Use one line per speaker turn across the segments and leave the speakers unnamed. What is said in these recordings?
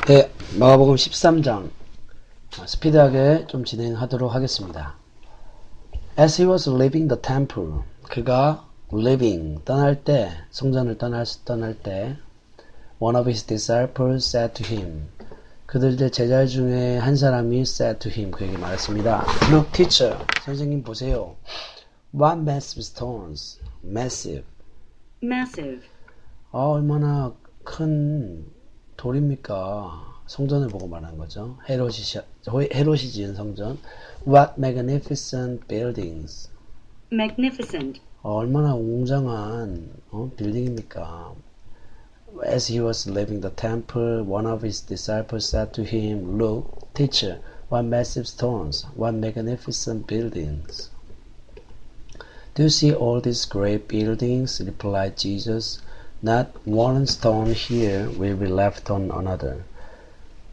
네, 마가복음 13장 스피드하게 좀 진행하도록 하겠습니다. As he was leaving the temple, 그가 leaving, 떠날 때, 성전을 떠날 때 one of his disciples said to him, 그들의 제자 중에 한 사람이 said to him, 그에게 말했습니다. Look, teacher, 선생님 보세요. What massive stones, massive. 얼마나 큰 돌입니까? 성전을 보고 말하는 거죠. 헤롯이 지은 성전. What magnificent buildings.
Magnificent.
얼마나 웅장한 빌딩입니까? As he was leaving the temple, one of his disciples said to him, Look, teacher, what massive stones, what magnificent buildings. Do you see all these great buildings? Replied Jesus. Not one stone here will be left on another.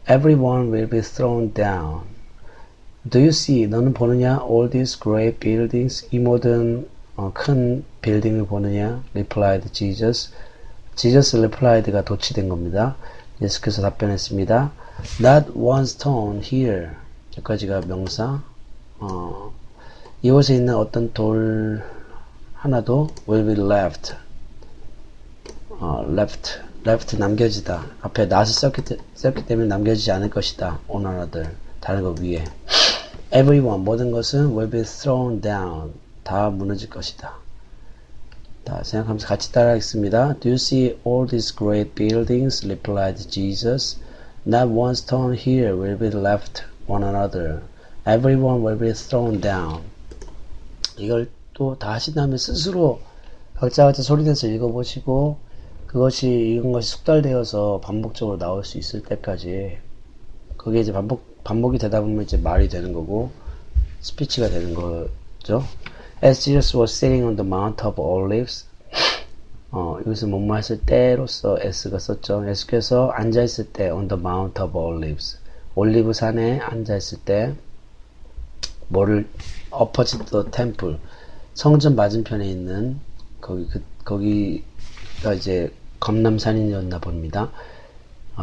Everyone will be thrown down. Do you see? 너는 보느냐? All these great buildings. 이 모든 큰 빌딩을 보느냐? Replied Jesus. Jesus replied가 도치된 겁니다. 예수께서 답변했습니다. Not one stone here. 여기까지가 명사. 이곳에 있는 어떤 돌 하나도 will be left. left 남겨지다. 앞에 not을 썼기 때문에 남겨지지 않을 것이다. on another 다른 것 위에. everyone 모든 것은 will be thrown down 다 무너질 것이다. 자, 생각하면서 같이 따라하겠습니다. Do you see all these great buildings? Replied Jesus. Not one stone here will be left on another. Everyone will be thrown down. 이걸 또 다 하신 다음에 스스로 각자 소리내서 읽어보시고 이런 것이 숙달되어서 반복적으로 나올 수 있을 때까지 그게 이제 반복이 되다 보면 이제 말이 되는 거고 스피치가 되는 거죠. As Jesus was sitting on the Mount of Olives, 여기서 뭐뭐 했을 때로서 S가 썼죠. 예수께서 앉아있을 때 on the Mount of Olives, 올리브 산에 앉아있을 때 opposite the temple, 성전 맞은편에 있는 거기가 이제 감람산이었나 봅니다.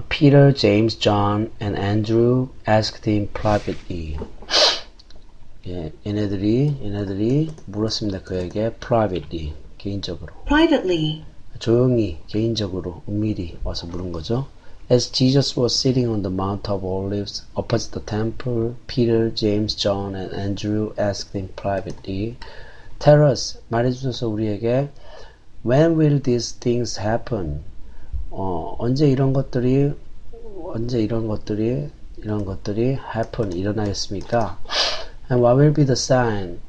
Peter, James, John, and Andrew asked him privately. 예, 얘네들이 물었습니다. 그에게 privately, 개인적으로.
Privately.
조용히, 개인적으로, 은밀히 와서 물은 거죠. As Jesus was sitting on the Mount of Olives opposite the temple, Peter, James, John, and Andrew asked him privately. Tell us, 말해주셔서 우리에게 When will these things happen? 언제 이런 것들이 happen, 일어나겠습니까? And what will be the sign?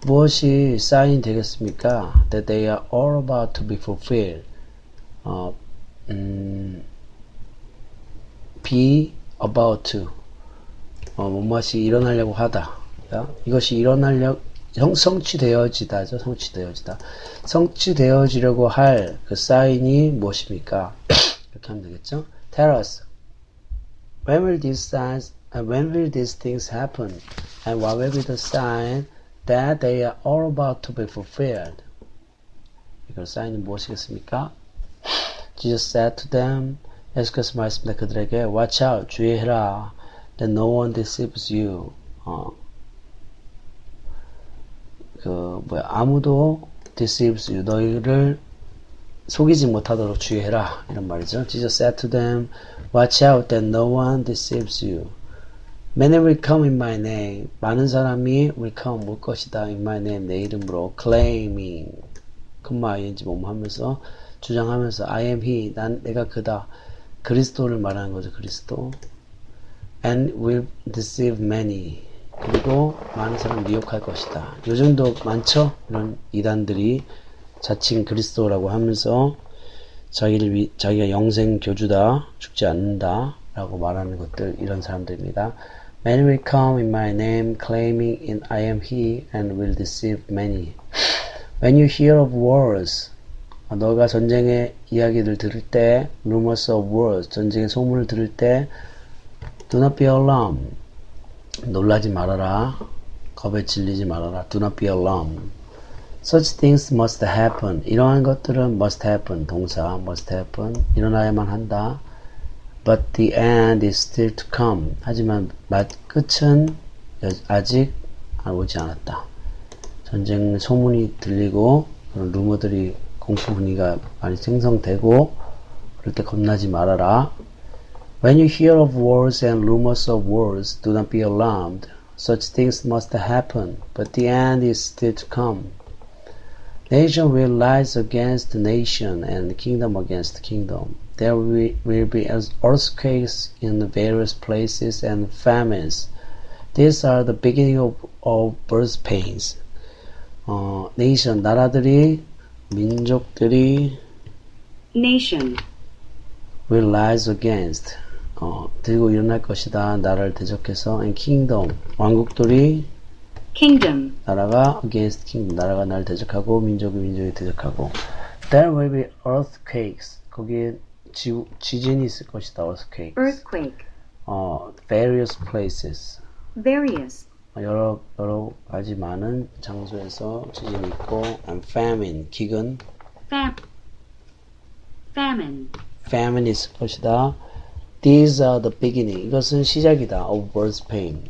무엇이 사인이 되겠습니까? That they are all about to be fulfilled. Be about to. 무엇이 일어나려고 하다. 이것이 성취되어지다죠. 성취되어지려고 할 그 사인이 무엇입니까? 이렇게 하면 되겠죠. Tell us, when will these things happen? And what will be the sign that they are all about to be fulfilled? 이걸 사인은 무엇이겠습니까? Jesus said to them, 예수께서 말씀하셨습니다. 그들에게 Watch out, 주의해라, that no one deceives you. 아무도 deceives you, 너희를 속이지 못하도록 주의해라, 이런 말이죠. Jesus said to them, Watch out that no one deceives you. Many will come in my name. 많은 사람이 will come, 올 것이다. In my name, 내 이름으로. Claiming, ing 뭐뭐 하면서, 주장하면서, I am he, 내가 그다. 그리스도를 말하는 거죠, 그리스도. And will deceive many. 그리고 많은 사람 미혹할 것이다. 요즘도 많죠? 이런 이단들이 자칭 그리스도라고 하면서 자기가 영생 교주다, 죽지 않는다 라고 말하는 것들, 이런 사람들입니다. Many will come in my name, claiming I am he, and will deceive many. When you hear of wars, 너가 전쟁의 이야기를 들을 때, rumors of wars, 전쟁의 소문을 들을 때, do not be alarmed. 놀라지 말아라. 겁에 질리지 말아라. Do not be alarmed. Such things must happen. 이러한 것들은 must happen. 동사 must happen. 일어나야만 한다. But the end is still to come. 하지만 끝은 아직 오지 않았다. 전쟁 소문이 들리고 그런 루머들이 공포 분위기가 많이 생성되고 그럴 때 겁나지 말아라. When you hear of wars and rumors of wars, do not be alarmed. Such things must happen, but the end is still to come. Nation will rise against nation and kingdom against kingdom. There will be earthquakes in various places and famines. These are the beginning of birth pains. Nation, 나라들이, 민족들이
Nation.
will rise against, 들고 일어날 것이다. 나라를 대적해서 and kingdom, 왕국들이
Kingdom.
나라가 against kingdom, 나라가 나를 대적하고 민족이 대적하고 There will be earthquakes, 거기에 지진이 있을 것이다. earthquakes.
Earthquake.
Various places.
Various.
여러 가지 많은 장소에서 지진이 있고 and famine, 기근.
Famine.
famine 있을 것이다. These are the beginning. 이것은 시작이다. of birth pain.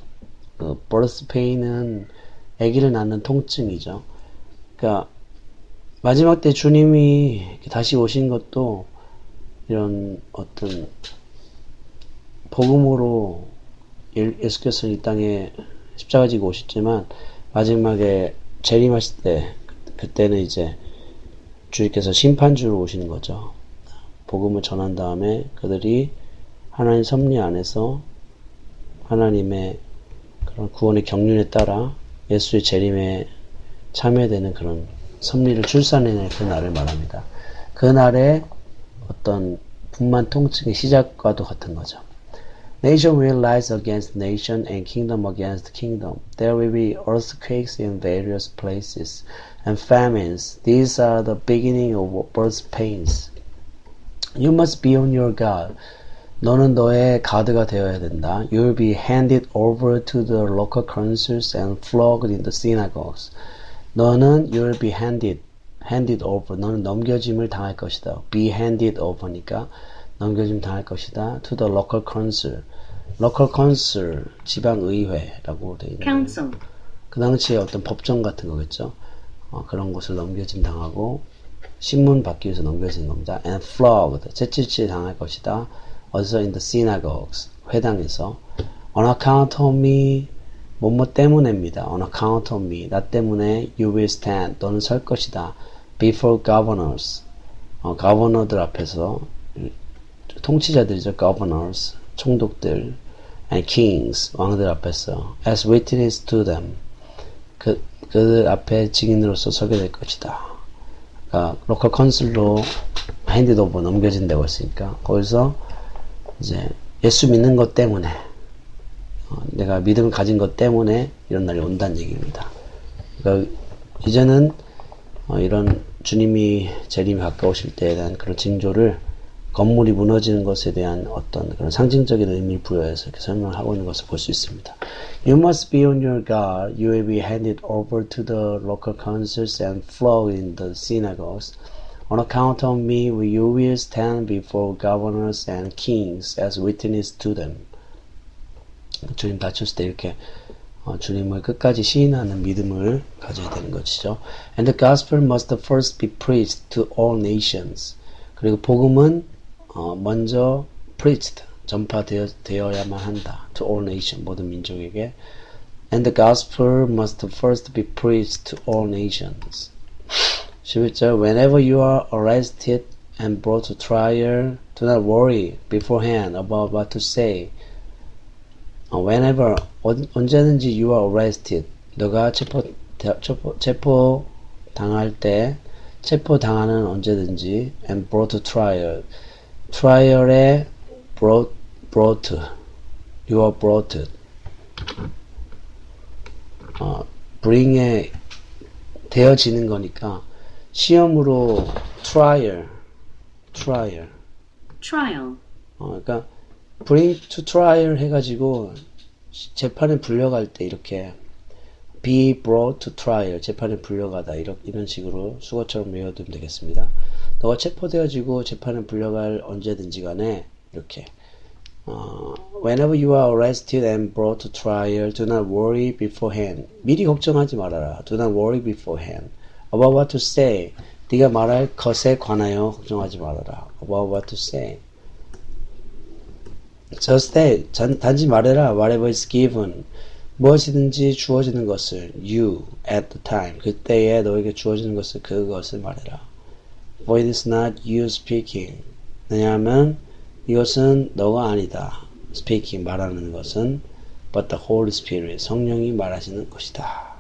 birth pain은 아기를 낳는 통증이죠. 그러니까 마지막 때 주님이 다시 오신 것도 이런 어떤 복음으로 예수께서 이 땅에 십자가 지고 오셨지만 마지막에 재림하실 때 그때는 이제 주님께서 심판주로 오시는 거죠. 복음을 전한 다음에 그들이 하나님 섭리 안에서 하나님의 그런 구원의 경륜에 따라 예수의 재림에 참여되는 그런 섭리를 출산해낼 그 날을 말합니다. 그 날에 어떤 분만 통증의 시작과도 같은 거죠. Nation will rise against nation and kingdom against kingdom. There will be earthquakes in various places and famines. These are the beginning of birth pains. You must be on your guard. 너는 너의 가드가 되어야 된다. You will be handed over to the local councils and flogged in the synagogues. 너는 you will be handed over. 너는 넘겨짐을 당할 것이다. Be handed over니까 넘겨짐 당할 것이다. To the local council. local council 지방의회라고 되어 있는.
Council.
그 당시에 어떤 법정 같은 거겠죠. 그런 곳을 넘겨짐 당하고 신문 받기 위해서 넘겨지는 겁니다. And flogged 채찍질 당할 것이다. 어디서 in the synagogues 회당에서 on account of me 뭐뭐 때문에입니다. on account of me 나 때문에 you will stand 너는 설 것이다. before governors governor들 앞에서 통치자들이죠. governors 총독들 and kings 왕들 앞에서 as witness to them 그들 앞에 증인으로서 서게 될 것이다. 그러니까 로컬 컨슬로 핸디드 오버 넘겨진다고 했으니까 거기서 이제 예수 믿는 것 때문에 내가 믿음을 가진 것 때문에 이런 날이 온다는 얘기입니다. 그러니까 이제는 이런 주님이 재림이 가까우실 때에 대한 그런 징조를 건물이 무너지는 것에 대한 어떤 그런 상징적인 의미를 부여해서 이렇게 설명을 하고 있는 것을 볼 수 있습니다. You must be on your guard. You will be handed over to the local councils and flogged in the synagogues. On account of me, you will stand before governors and kings as witness to them. 주님 다쳤을 때 이렇게 주님을 끝까지 시인하는 믿음을 가져야 되는 것이죠. And the gospel must first be preached to all nations. 그리고 복음은 먼저 preached, 전파되어야만 한다. To all nations, 모든 민족에게. And the gospel must first be preached to all nations. 11절 Whenever you are arrested and brought to trial, do not worry beforehand about what to say. Whenever, 언제든지 you are arrested, 너가 체포 당할 때, 체포당하는 언제든지, and brought to trial, trial에 brought, you are brought, bring에 되어지는 거니까, 시험으로 trial. 그러니까 bring to trial 해가지고 재판에 불려갈 때 이렇게 be brought to trial 재판에 불려가다 이런 식으로 수거처럼 외워두면 되겠습니다. 너가 체포되어지고 재판에 불려갈 언제든지 간에 이렇게 Whenever you are arrested and brought to trial, do not worry beforehand. 미리 걱정하지 말아라. Do not worry beforehand. About what to say. 네가 말할 것에 관하여 걱정하지 말아라. About what to say. Just say. 단지 말해라. Whatever is given. 무엇이든지 주어지는 것을 you at the time. 그때에 너에게 주어지는 것을 그것을 말해라. For it is not you speaking. 왜냐하면 이것은 너가 아니다. Speaking 말하는 것은 but the Holy Spirit 성령이 말하시는 것이다.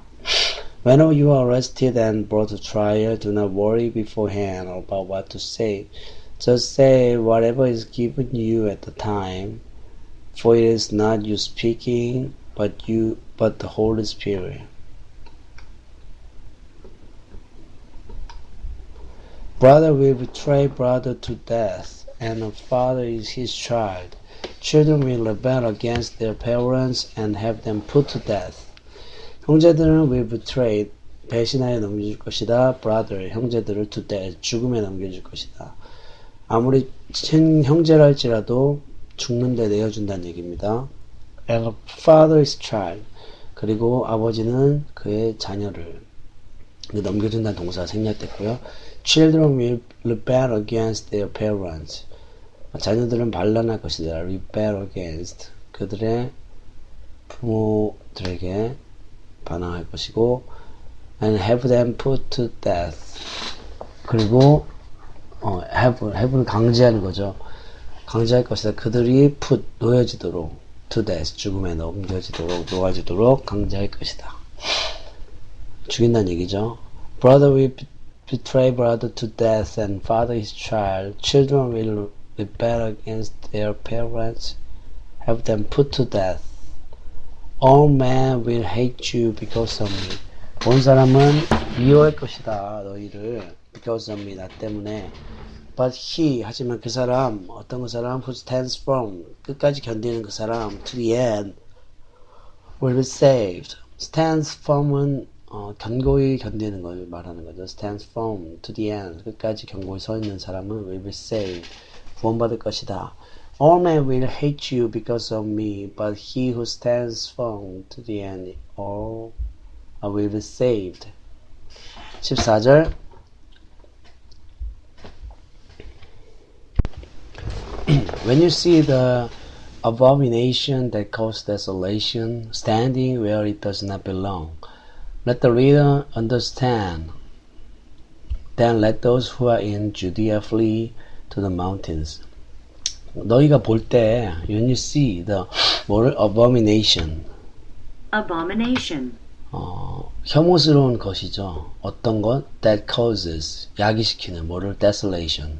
Whenever you are arrested and brought to trial, do not worry beforehand about what to say. Just say whatever is given you at the time, for it is not you speaking, but the Holy Spirit. Brother will betray brother to death, and a father is his child. Children will rebel against their parents and have them put to death. 형제들은 will betray, 배신하여 넘겨줄 것이다. Brother, 형제들을 to death, 죽음에 넘겨줄 것이다. 아무리 형제랄지라도 죽는데 내어준다는 얘기입니다. And a father is child. 그리고 아버지는 그의 자녀를 넘겨준다는 동사가 생략됐고요. Children will rebel against their parents. 자녀들은 반란할 것이다. Rebel against. 그들의 부모들에게 반항할 것이고 and have them put to death. 그리고 have는 강제하는 거죠. 강제할 것이다. 그들이 put 놓여지도록 to death 죽음에 놓아지도록 강제할 것이다. 죽인다는 얘기죠. Brother will betray brother to death and father his child. Children will rebel against their parents, have them put to death. All men will hate you because of me. 온 사람은 미워할 것이다. 너희를 because of me. 나 때문에. But he, 하지만 그 사람, 어떤 그 사람 who stands firm, 끝까지 견디는 그 사람 to the end will be saved. Stands firm은 견고히 견디는 걸 말하는 거죠. Stands firm to the end. 끝까지 견고히 서 있는 사람은 will be saved. 구원받을 것이다. All men will hate you because of me, but he who stands firm to the end, all will be saved. 14절. When you see the abomination that causes desolation, standing where it does not belong, let the reader understand. Then let those who are in Judea flee to the mountains. 너희가 볼 때, when you see the 뭐를 abomination,
Abomination.
혐오스러운 것이죠. 어떤 것? That causes, 야기시키는 뭐를? Desolation.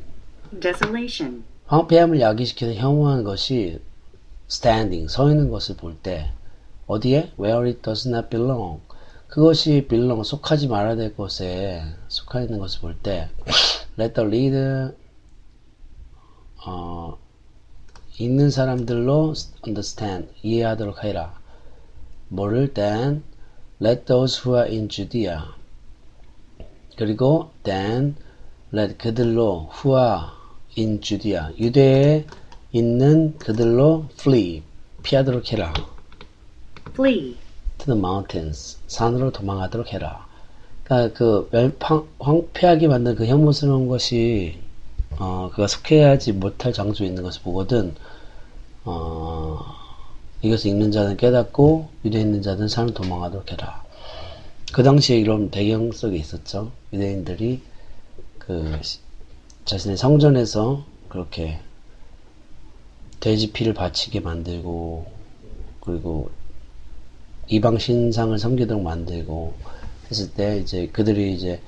Desolation.
황폐함을 야기시키는 혐오한 것이 standing, 서 있는 것을 볼 때 어디에? Where it does not belong. 그것이 belong, 속하지 말아야 될 곳에 속하 있는 것을 볼 때 let the reader 있는 사람들로 understand, 이해하도록 해라. 뭐를? Then let those who are in Judea. 그리고 then let 그들로 who are in Judea. 유대에 있는 그들로 flee. 피하도록 해라.
Flee.
To the mountains. 산으로 도망하도록 해라. 그러니까 그 황폐하게 만든 그 혐오스러운 것이 그가 속해야지 못할 장소에 있는 것을 보거든 이것을 읽는 자는 깨닫고 유대에 있는 자는 산을 도망하도록 해라. 그 당시에 이런 배경 속에 있었죠. 유대인들이 그 자신의 성전에서 그렇게 돼지 피를 바치게 만들고 그리고 이방 신상을 섬기도록 만들고 했을 때 이제 그들이 이제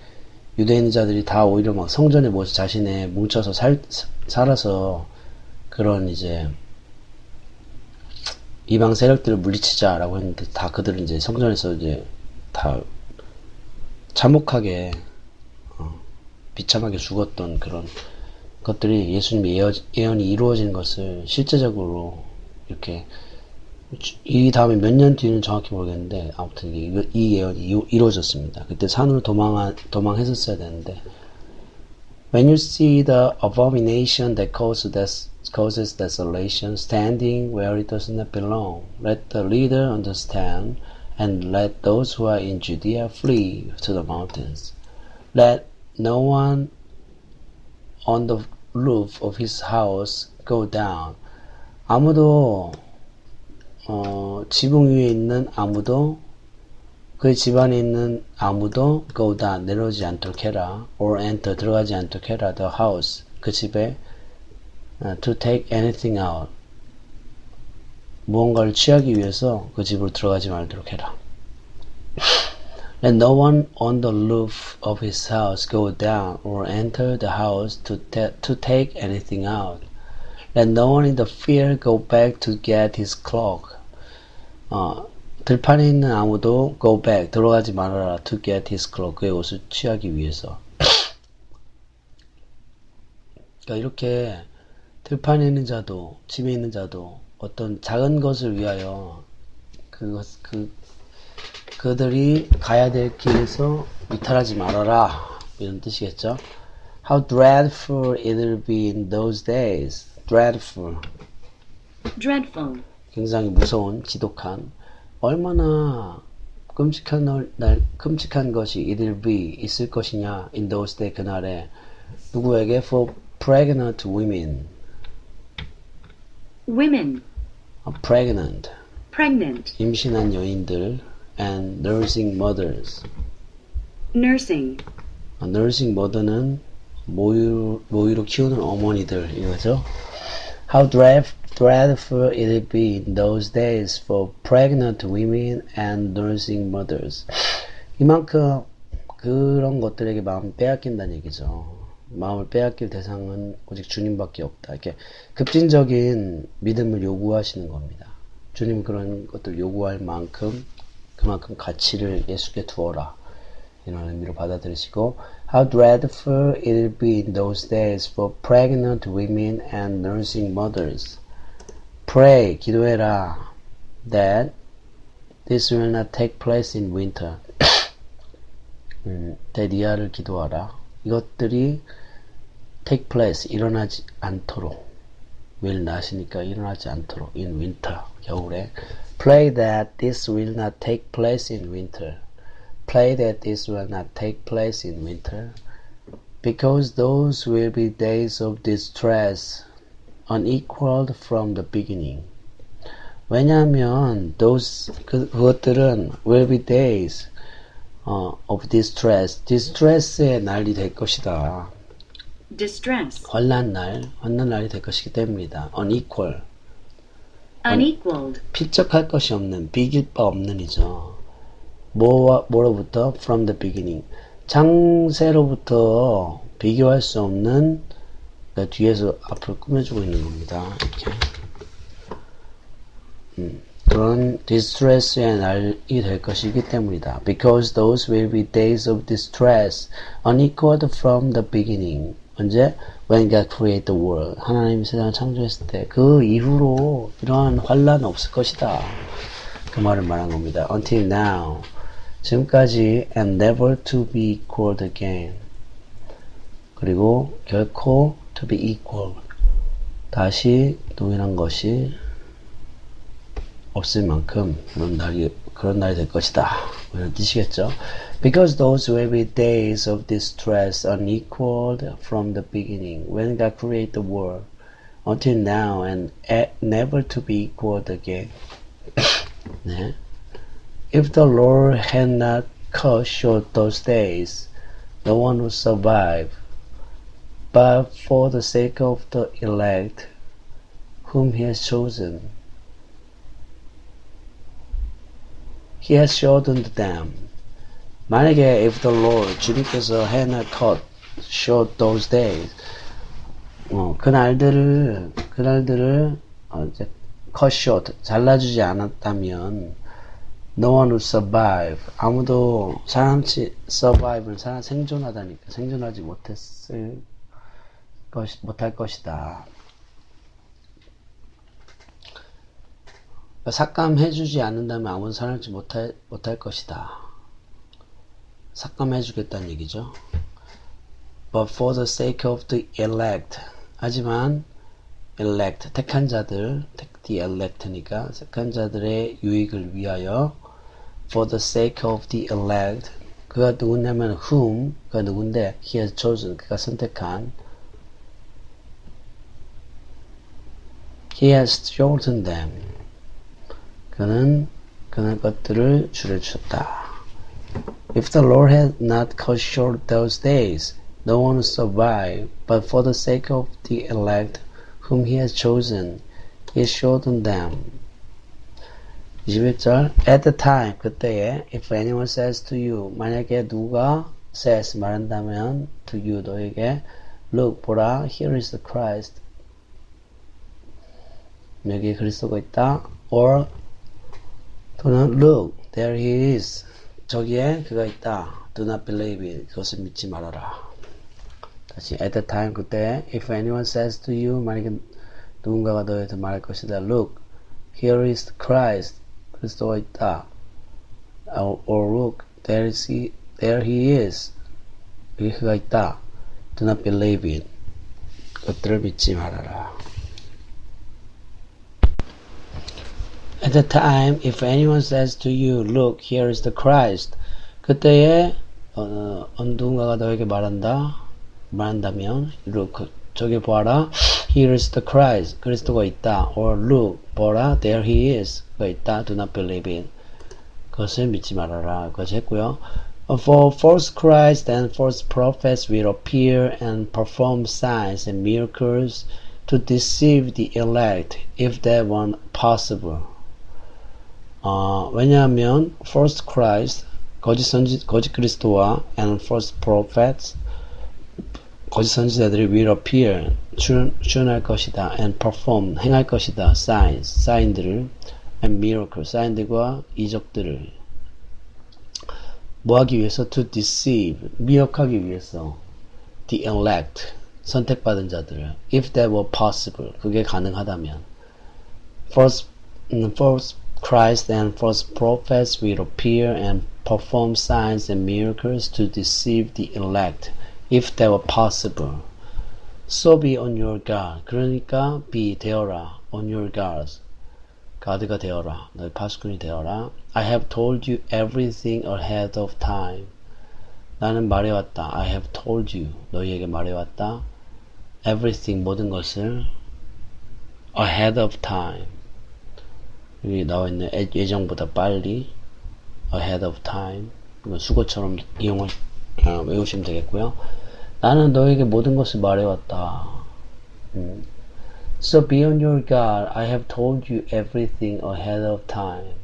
유대인자들이 다 오히려 막 성전에 모여서 자신의 뭉쳐서 살아서 그런 이제 이방 세력들을 물리치자라고 했는데 다 그들은 이제 성전에서 이제 다 참혹하게 비참하게 죽었던 그런 것들이 예수님의 예언이 이루어진 것을 실제적으로 이렇게 이 다음에 몇 년 뒤는 정확히 모르겠는데 아무튼 이 예언이 이루어졌습니다. 그때 산으로 도망했었어야 되는데 When you see the abomination that causes causes desolation, standing where it does not belong. Let the leader understand, and let those who are in Judea flee to the mountains. Let no one on the roof of his house go down. 아무도 지붕 위에 있는 아무도 그 집안에 있는 아무도 go down 내려오지 않도록 해라. or enter 들어가지 않도록 해라. the house 그 집에 to take anything out 무언가를 취하기 위해서 그 집으로 들어가지 말도록 해라. Let no one on the roof of his house go down or enter the house to take anything out. Let no one in the field go back to get his cloak. 들판에 있는 아무도 go back 들어가지 말아라 to get his cloak 그의 옷을 취하기 위해서. 그러니까 이렇게 들판에 있는 자도 집에 있는 자도 어떤 작은 것을 위하여 그들이 가야 될 길에서 이탈하지 말아라 이런 뜻이겠죠. How dreadful it will be in those days. dreadful
Dreadful.
굉장히 무서운 지독한 얼마나 끔찍한 것이 it will be 있을 것이냐 in those days 그날에 누구에게 for pregnant women
Women.
pregnant
Pregnant.
임신한 여인들 and nursing mothers.
Nursing.
nursing mother는 모유로 키우는 어머니들 이거죠. How dreadful it will be in those days for pregnant women and nursing mothers. 이만큼 그런 것들에게 마음을 빼앗긴다는 얘기죠. 마음을 빼앗길 대상은 오직 주님밖에 없다. 이렇게 급진적인 믿음을 요구하시는 겁니다. 주님 그런 것들 요구할 만큼 그만큼 가치를 예수께 두어라. 이런 의미로 받아들이시고 How dreadful it will be in those days for pregnant women and nursing mothers. Pray, 기도해라. That this will not take place in winter. 데디아를 기도하라. 이것들이 take place, 일어나지 않도록. will not이니까 일어나지 않도록. in winter, 겨울에. Pray that this will not take place in winter. Pray that this will not take place in winter. Because those will be days of distress, unequaled from the beginning. 왜냐하면 그것들은 will be days of distress. distress의 날이 될 것이다.
Distress.
환난 날이 될 것이기 때문이다. unequal.
Unequaled.
필적할 것이 없는, 비길 바 없는이죠. 뭐로부터? From the beginning. 창세로부터 비교할 수 없는 그러니까 뒤에서 앞으로 꾸며주고 있는 겁니다. 이렇게. 그런 distress의 날이 될 것이기 때문이다. Because those will be days of distress, unequaled from the beginning. 언제? When God created the world. 하나님이 세상을 창조했을 때 그 이후로 이러한 환란 없을 것이다. 그 말을 말한 겁니다. Until now. 지금까지 and never to be equaled again. 그리고 결코 to be equal. 다시 동일한 것이 없을 만큼 그런 날이 될 것이다. 이런 뜻이겠죠. Because those will be days of distress unequaled from the beginning when God created the world until now and never to be equaled again. 네. If the Lord had not cut short those days, no one would survive. But for the sake of the elect, whom He has chosen, He has shortened them. 만약에 if the Lord, 주님께서 had not cut short those days, 그날들을 이제 cut short, 잘라주지 않았다면 no one would survive. 아무도 survive를 생존하다니까 생존하지 못할 것이다. 삭감해주지 않는다면 아무도 살지 못할 것이다. 삭감해주겠다는 얘기죠. But for the sake of the elect. 하지만 elect, 택한 자들, the elect니까 택한 자들의 유익을 위하여 for the sake of the elect 그가 누구냐면 whom 그가 누군데 he has chosen 그가 선택한 he has shortened them 그는 것들을 줄여주셨다. If the Lord had not cut short those days, no one would survive. But for the sake of the elect, whom He has chosen, He shortened them. 21절 At the time, 그때에 if anyone says to you, 만약에 누가 says 말한다면 to you, 너에게 Look, 보라, here is the Christ. 여기 그리스도가 있다. Or 또는 Look, there he is. 저기에 그가 있다. Do not believe it. 그것을 믿지 말아라. 다시 at the time 그때 if anyone says to you 만약에 누군가가 너에게 말할 것이다. Look, here is the Christ. 그리스도가 있다. Or look, there he is. 여기 그가 있다. Do not believe it. 그것들을 믿지 말아라. At the time, if anyone says to you, look, here is the Christ. 그때에 누군가가 너에게 말한다면, look, 저기 보아라, here is the Christ. 그리스도가 있다. Or look, 보라, there he is. 그가 있다. Do not believe it. 그것을 믿지 말아라. 그것이 했고요. For false Christ and false prophets will appear and perform signs and miracles to deceive the elect, if that were possible. 왜냐하면 false Christ, 거짓 그리스도와 and false prophets, 거짓 선지자들이 will appear, 출현할 것이다, and perform, 행할 것이다, signs, 사인들을, and miracles, 사인들과 이적들을 뭐하기 위해서? To deceive, 미혹하기 위해서 the elect, 선택받은 자들을 if that were possible, 그게 가능하다면 false Christ and false prophets will appear and perform signs and miracles to deceive the elect, if that were possible. So be on your guard. 그러니까 be 되어라. On your guards. 가드가 되어라. 너희 파수꾼이 되어라. I have told you everything ahead of time. 나는 말해왔다. I have told you. 너희에게 말해왔다. Everything, 모든 것을 ahead of time. 여기 나와있는 예정보다 빨리 ahead of time 이건 수고처럼 외우시면 되겠고요. 나는 너에게 모든 것을 말해왔다. So be on your guard. I have told you everything ahead of time.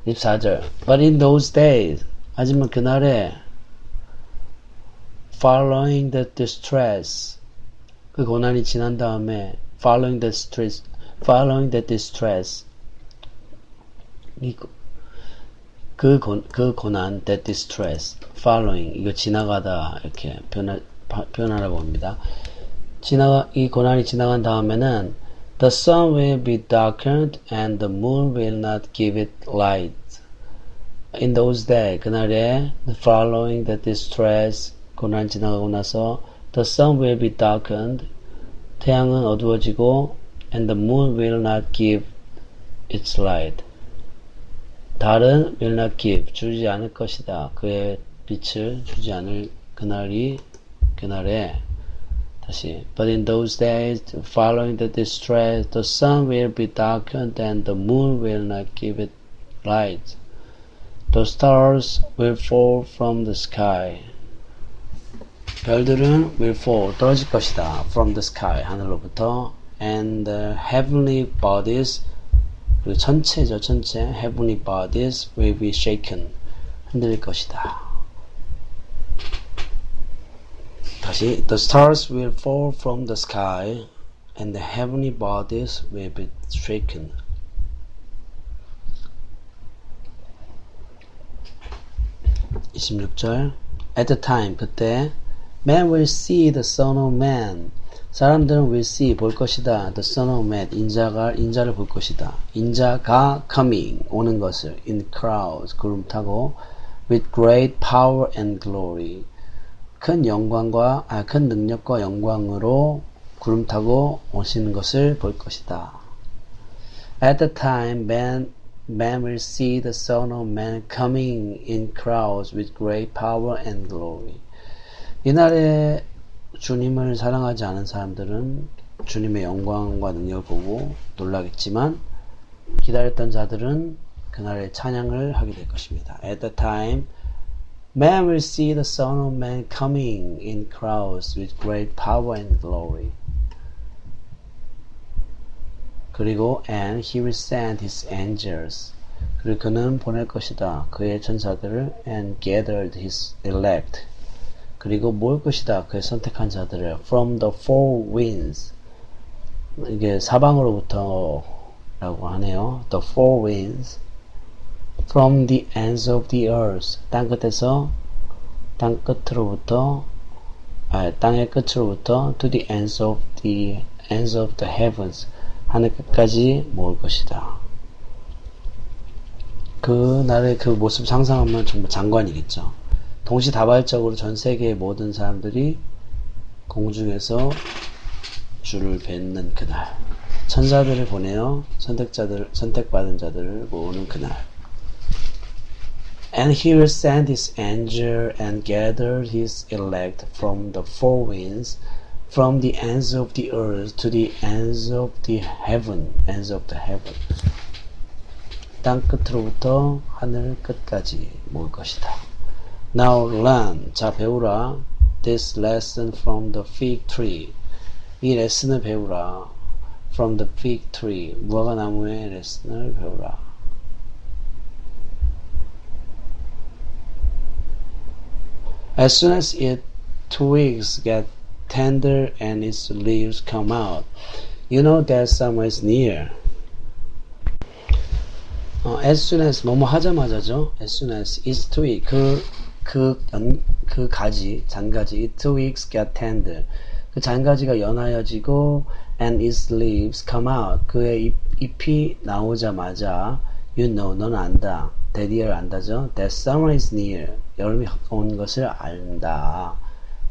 24절 But in those days 하지만 그날에 following the distress 그 고난이 지난 다음에 following the distress 그 고난 that distress following 이거 지나가다 이렇게 표현하라고 합니다. 이 고난이 지나간 다음에는 the sun will be darkened and the moon will not give it light. In those days 그날에 following the distress 고난 지나가고 나서 the sun will be darkened 태양은 어두워지고 and the moon will not give its light. 달은 will not give 주지 않을 것이다. 그의 빛을 주지 않을 그날에 다시 But in those days following the distress the sun will be darkened and the moon will not give it light. The stars will fall from the sky. 별들은 will fall 떨어질 것이다. From the sky 하늘로부터 and the heavenly bodies 그리고 천체죠. 천체 heavenly bodies will be shaken 흔들릴 것이다. 다시 the stars will fall from the sky and the heavenly bodies will be shaken. (26절) At the time 그때 Man will see the Son of Man. 사람들은 will see 볼 것이다. The Son of Man 인자를 볼 것이다. 인자가 coming 오는 것을 in crowds 구름 타고 with great power and glory 큰 능력과 영광으로 구름 타고 오시는 것을 볼 것이다. At the time, man will see the Son of Man coming in crowds with great power and glory. 이날에 주님을 사랑하지 않은 사람들은 주님의 영광과 능력을 보고 놀라겠지만 기다렸던 자들은 그날의 찬양을 하게 될 것입니다. At the time, man will see the Son of Man coming in crowds with great power and glory. 그리고 and he will send his angels. 그리고 그는 보낼 것이다. 그의 천사들을 and gathered his elect. 그리고 모을 것이다. 그의 선택한 자들을 from the four winds. 이게 사방으로부터 라고 하네요. The four winds. From the ends of the earth. 땅의 끝으로부터 to the ends of the heavens. 하늘 끝까지 모을 것이다. 그날의 그 모습 상상하면 정말 장관이겠죠. 동시다발적으로 전 세계의 모든 사람들이 공중에서 주를 뵙는 그날. 천사들을 보내어 선택받은 자들을 모으는 그날. And he will send his angel and gather his elect from the four winds, from the ends of the earth to the ends of the heaven. 땅 끝으로부터 하늘 끝까지 모을 것이다. Now learn, 자 배우라, this lesson from the fig tree. 이 레슨을 배우라. From the fig tree, 무화과 나무의 레슨을 배우라. As soon as its twigs get tender and its leaves come out, you know that summer is near. As soon as 뭐뭐 하자마자죠. As soon as its twig 그 가지 잔가지 its twigs get tender 그 잔가지가 연하여지고 and its leaves come out 그의 잎이 나오자마자 you know 너는 안다 대디를 안다죠. That summer is near 여름이 가까운 것을 안다.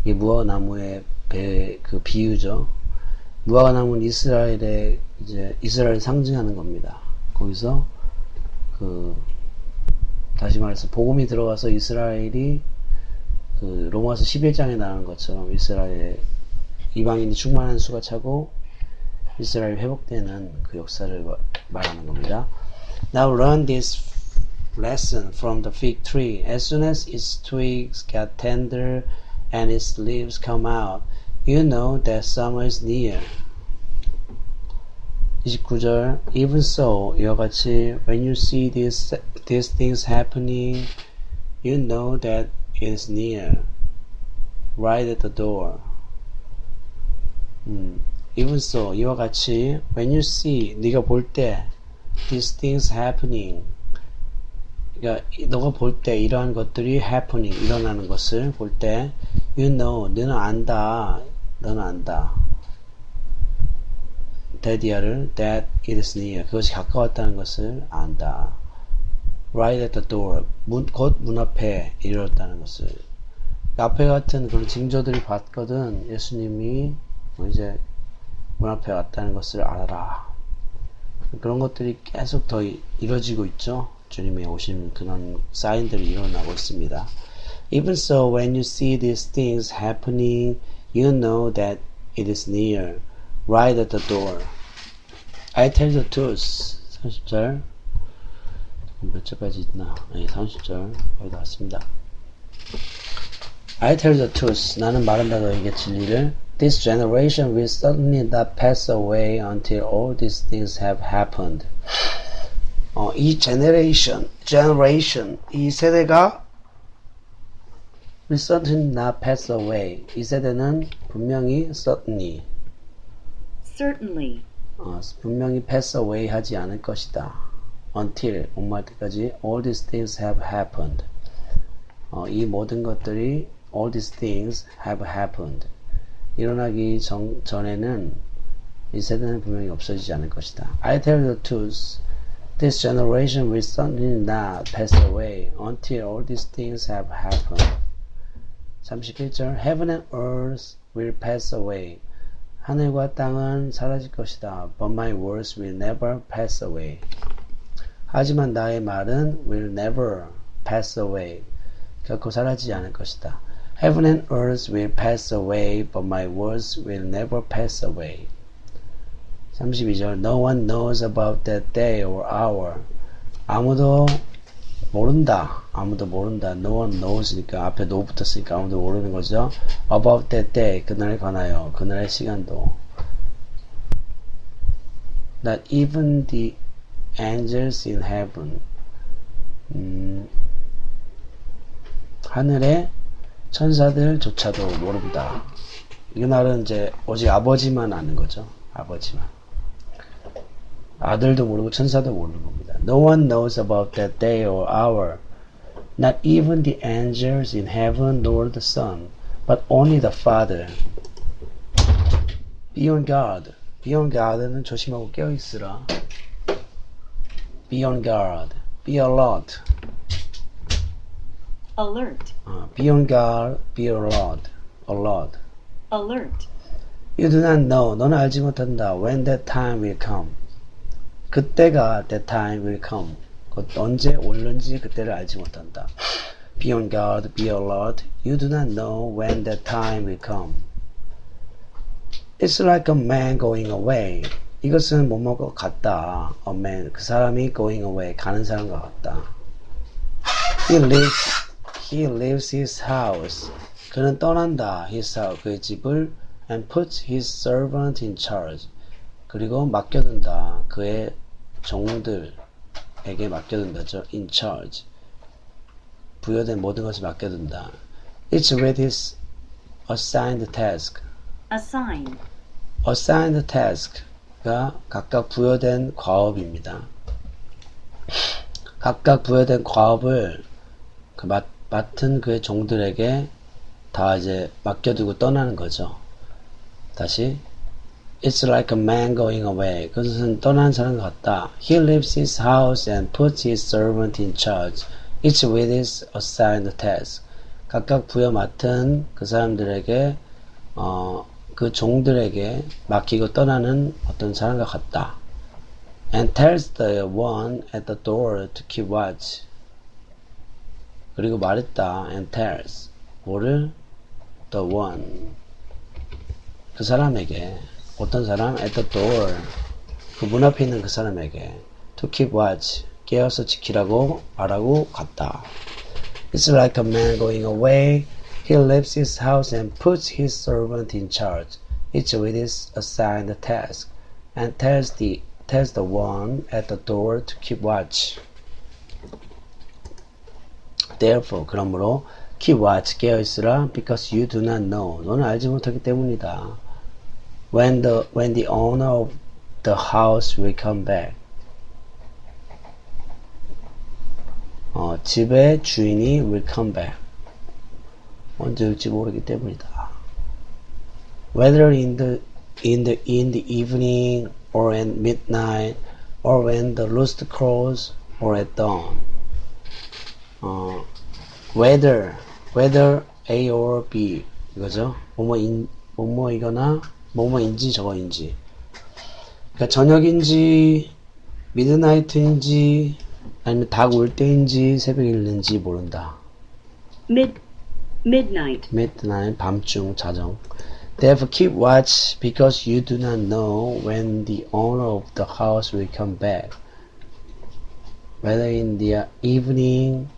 이 무화과나무의 그 비유죠. 무화과나무는 이스라엘의 이스라엘 상징하는 겁니다. 거기서 다시 말해서 복음이 들어와서 이스라엘이 로마서 11장에 나오는 것처럼 이스라엘의 이방인이 충만한 수가 차고 이스라엘이 회복되는 그 역사를 말하는 겁니다. Now learn this lesson from the fig tree. As soon as its twigs get tender and its leaves come out, you know that summer is near. 29절 Even so, 이와 같이 when you see these things happening, you know that it is near, right at the door. Even so, 이와 같이 when you see, 네가 볼 때 these things happening, 그러니까 너가 볼 때 이러한 것들이 happening, 일어나는 것을 볼 때 you know, 너는 안다. 데디아를 that it is near 그것이 가까웠다는 것을 안다. Right at the door 곧 문 앞에 이르렀다는 것을. 앞에 같은 그런 징조들이 봤거든. 예수님이 이제 문 앞에 왔다는 것을 알아라. 그런 것들이 계속 더 이루어지고 있죠. 주님의 오신 그런 사인들이 일어나고 있습니다. Even so, when you see these things happening, you know that it is near, right at the door. I tell the truth. 30절. 몇 절까지 있나? 네, 30절. 거의 다 왔습니다. I tell the truth. 나는 말한다 너에게 진리를. This generation will certainly not pass away until all these things have happened. 이 generation, 이 세대가 will certainly not pass away. 이 세대는 분명히 certainly 분명히 pass away 하지 않을 것이다. Until, 목말 때까지 all these things have happened. 이 모든 것들이 all these things have happened. 일어나기 전에는 이 세대는 분명히 없어지지 않을 것이다. I tell the truth. This generation will certainly not pass away until all these things have happened. 31절 Heaven and earth will pass away. 하늘과 땅은 사라질 것이다. But my words will never pass away. 하지만 나의 말은 will never pass away. 결코 사라지지 않을 것이다. Heaven and earth will pass away, but my words will never pass away. 32절 No one knows about that day or hour. 아무도 모른다. 아무도 모른다. No one knows니까 앞에 no 붙었으니까 아무도 모르는 거죠. About that day. 그날에 관하여. 그날의 시간도. Not even the angels in heaven. 하늘의 천사들조차도 모른다. 이날은 이제 오직 아버지만 아는 거죠. 아버지만. 아들도 모르고 천사도 모르는 겁니다. No one knows about that day or hour. Not even the angels in heaven nor the Son, but only the Father. Be on guard. Be on guard는 조심하고 깨어있으라. Be on guard. Be alert.
Alert.
Be on guard. Be alert. Alert.
Alert.
You do not know. 너는 알지 못한다. When that time will come. 그때가 that time will come. 언제 올는지 그때를 알지 못한다. Be on guard. Be alert. You do not know when that time will come. It's like a man going away. 이것은 뭐뭐가 같다. A man. 그 사람이 going away. 가는 사람과 같다. He leaves his house. 그는 떠난다. His house. 그의 집을 and puts his servant in charge. 그리고 맡겨둔다. 그의 종들에게 맡겨둔다죠. In charge. 부여된 모든 것을 맡겨둔다. Each with his assigned task.
Assign.
Assigned task가 각각 부여된 과업입니다. 각각 부여된 과업을 맡은 그의 종들에게 다 이제 맡겨두고 떠나는 거죠. 다시 It's like a man going away. 그것은 떠나는 사람 같다. He leaves his house and puts his servant in charge. Each with his assigned task. 각각 부여 맡은 그 사람들에게 그 종들에게 맡기고 떠나는 어떤 사람과 같다. And tells the one at the door to keep watch. 그리고 말했다. And tells. 뭐를? The one. 그 사람에게. 어떤 사람? At the door. 그 문 앞에 있는 그 사람에게. To keep watch. 깨어서 지키라고 말하고 갔다. It's like a man going away. He leaves his house and puts his servant in charge, each with his assigned task, and tells the one at the door to keep watch. Therefore, 그러므로 keep watch, 깨어있으라, because you do not know. 너는 알지 못하기 때문이다. When the owner of the house will come back. 집의 주인이 will come back. 언제 올지 모르기 때문이다. Whether in the evening or at midnight or when the rooster crows or at dawn. Whether A or B 이거죠. 뭐뭐이거나 뭐뭐인지 저거인지. 그러니까 저녁인지 미드나이트인지 아니면 닭 울 때인지 새벽에 일는지 모른다.
Midnight.
Midnight, 밤중, 자정. Therefore keep watch, because you do not know when the owner of the house will come back. Whether in the evening,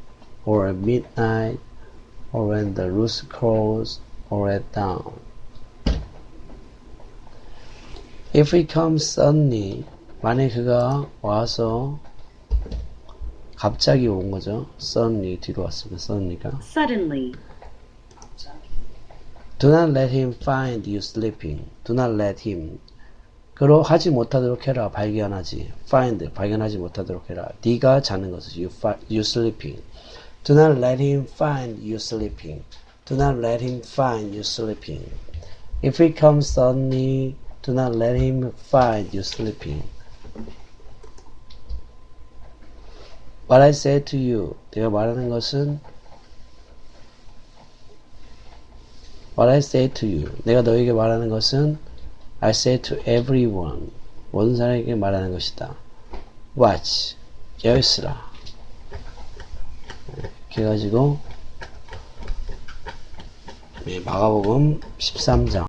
or at midnight, or when the rooster crows, or at dawn. If he comes suddenly, 만약 그가 와서 갑자기 온 거죠. Suddenly 뒤로 왔으면 suddenly가.
Suddenly.
Do not let him find you sleeping. Do not let him. 그로 하지 못하도록 해라. 발견하지. Find. 발견하지 못하도록 해라. 네가 자는 것을. You sleeping. Do not let him find you sleeping. Do not let him find you sleeping. If he comes suddenly, do not let him find you sleeping. What I say to you. 내가 말하는 것은 What I say to you. 내가 너에게 말하는 것은 I say to everyone. 모든 사람에게 말하는 것이다. Watch. 깨어있으라. 이렇게 해가지고 마가복음 13장